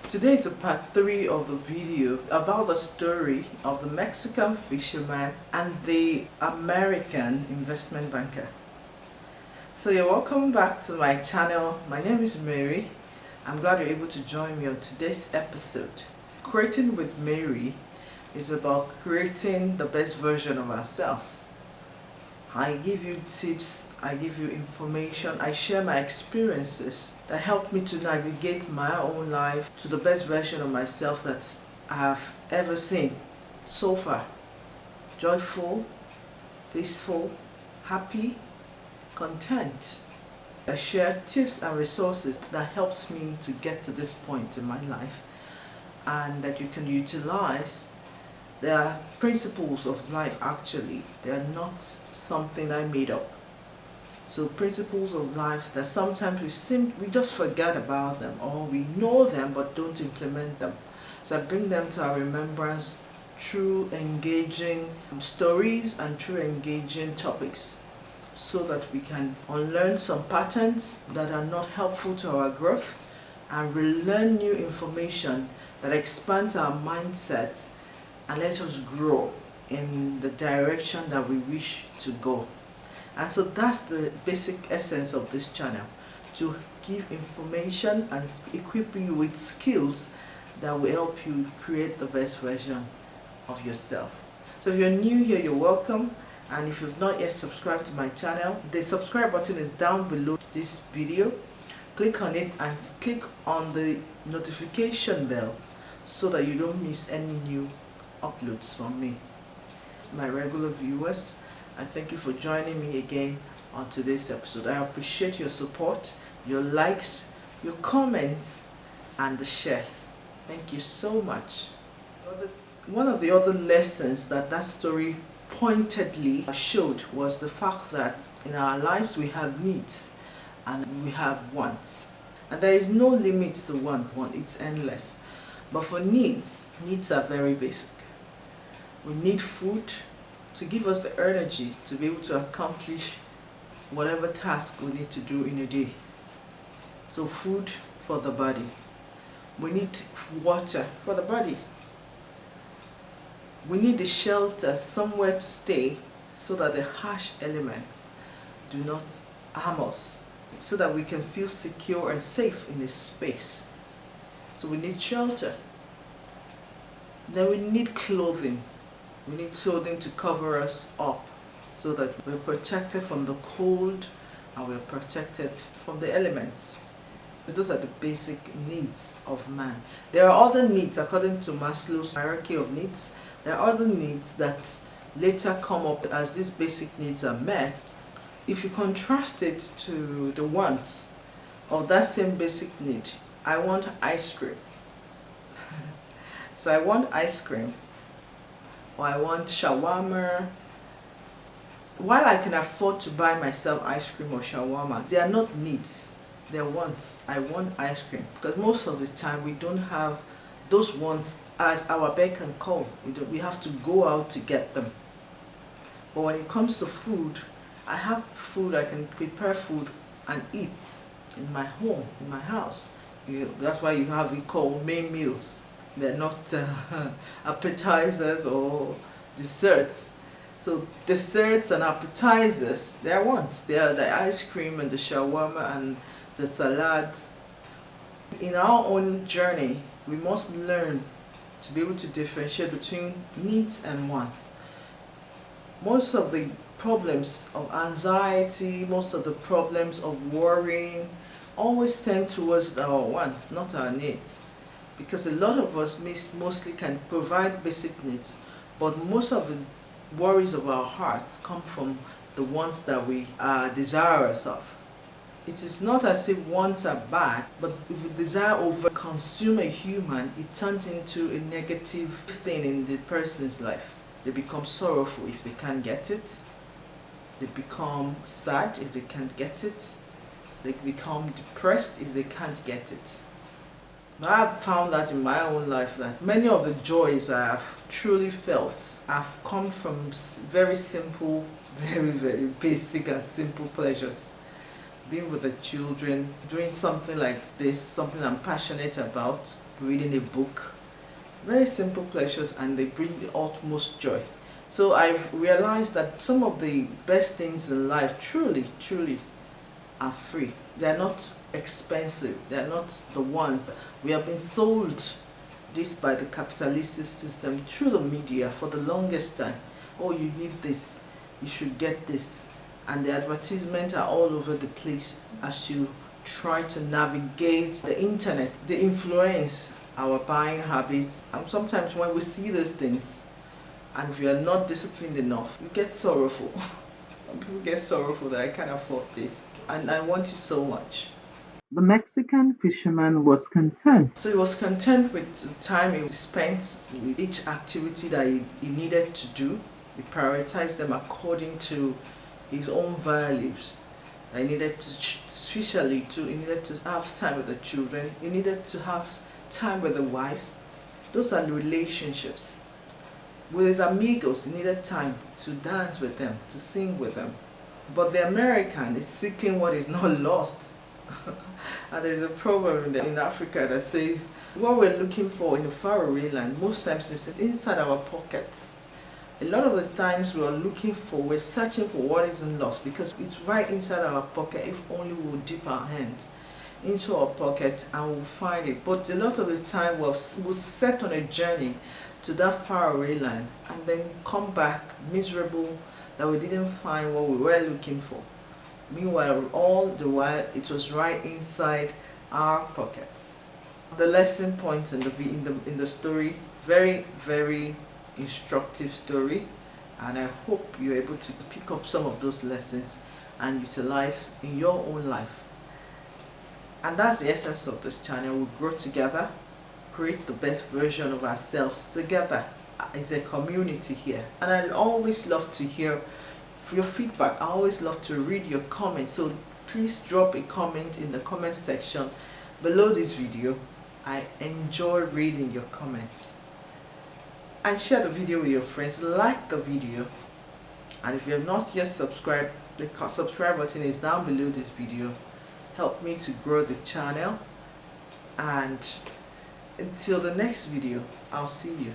Today is a part 3 of the video about the story of the Mexican fisherman and the American investment banker. So you're welcome back to my channel. My name is Mary. I'm glad you're able to join me on today's episode. Creating with Mary is about creating the best version of ourselves. I give you tips, I give you information, I share my experiences that help me to navigate my own life to the best version of myself that I have ever seen so far. Joyful, peaceful, happy, content. I share tips and resources that helped me to get to this point in my life and that you can utilize. They are principles of life actually. They are not something I made up. So principles of life that sometimes we just forget about them, or we know them but don't implement them. So I bring them to our remembrance through engaging stories and through engaging topics so that we can unlearn some patterns that are not helpful to our growth and relearn new information that expands our mindsets and let us grow in the direction that we wish to go. And so that's the basic essence of this channel, to give information and equip you with skills that will help you create the best version of yourself. So if you're new here, you're welcome. And if you've not yet subscribed to my channel, the subscribe button is down below this video. Click on it and click on the notification bell so that you don't miss any new uploads from me. My regular viewers, I thank you for joining me again on today's episode. I appreciate your support, your likes, your comments, and the shares. Thank you so much. One of the other lessons that story pointedly showed was the fact that in our lives we have needs and we have wants. And there is no limit to want. It's endless. But for needs are very basic. We need food to give us the energy to be able to accomplish whatever task we need to do in a day. So food for the body. We need water for the body. We need the shelter, somewhere to stay so that the harsh elements do not harm us, so that we can feel secure and safe in this space. So we need shelter. Then we need clothing. We need clothing to cover us up so that we're protected from the cold and we're protected from the elements. Those are the basic needs of man. There are other needs according to Maslow's hierarchy of needs. There are other needs that later come up as these basic needs are met. If you contrast it to the wants of that same basic need, I want ice cream. So I want ice cream, or I want shawarma. While I can afford to buy myself ice cream or shawarma, they are not needs, they're wants. I want ice cream because most of the time we don't have those wants at our beck and call. We have to go out to get them. But when it comes to food, I have food, I can prepare food and eat in my home, in my house. That's why you have it called main meals. They're not appetizers or desserts. So desserts and appetizers, they're wants. They are the ice cream and the shawarma and the salads. In our own journey, we must learn to be able to differentiate between needs and want. Most of the problems of anxiety, most of the problems of worrying always tend towards our wants, not our needs. Because a lot of us mostly can provide basic needs, but most of the worries of our hearts come from the wants that we are desirous of. It is not as if wants are bad, but if we desire over consume a human, it turns into a negative thing in the person's life. They become sorrowful if they can't get it. They become sad if they can't get it. They become depressed if they can't get it. I've found that in my own life that many of the joys I have truly felt have come from very simple, very basic and simple pleasures. being with the children, doing something like this, something I'm passionate about, reading a book. Very simple pleasures, and they bring the utmost joy. So I've realized that some of the best things in life truly are free. They're not expensive. They're not the ones. We have been sold this by the capitalistic system through the media for the longest time. Oh, you need this, you should get this, and the advertisements are all over the place as you try to navigate the internet. They influence our buying habits, and sometimes when we see those things and if we are not disciplined enough, we get sorrowful. Some people get sorrowful that I can't afford this and I want it so much. The Mexican fisherman was content. So he was content with the time he spent with each activity that he needed to do. He prioritized them according to his own values. He needed to, especially to, he needed to have time with the children. He needed to have time with the wife. Those are the relationships. With his amigos, he needed time to dance with them, to sing with them. But the American is seeking what is not lost. And there's a proverb in Africa that says, what we're looking for in a faraway land, most times it's inside our pockets. A lot of the times we're searching for what isn't lost because it's right inside our pocket if only we'll dip our hands into our pocket and we'll find it. But a lot of the time we'll set on a journey to that faraway land and then come back miserable that we didn't find what we were looking for. Meanwhile, all the while, it was right inside our pockets. The lesson points in the story, very instructive story, and I hope you're able to pick up some of those lessons and utilize in your own life. And that's the essence of this channel. We grow together, create the best version of ourselves together as a community here. And I always love to hear your feedback. I always love to read your comments, so please drop a comment in the comment section below this video. I enjoy reading your comments. And share the video with your friends, like the video, and if you have not yet subscribed, the subscribe button is down below this video. Help me to grow the channel, and until the next video, I'll see you.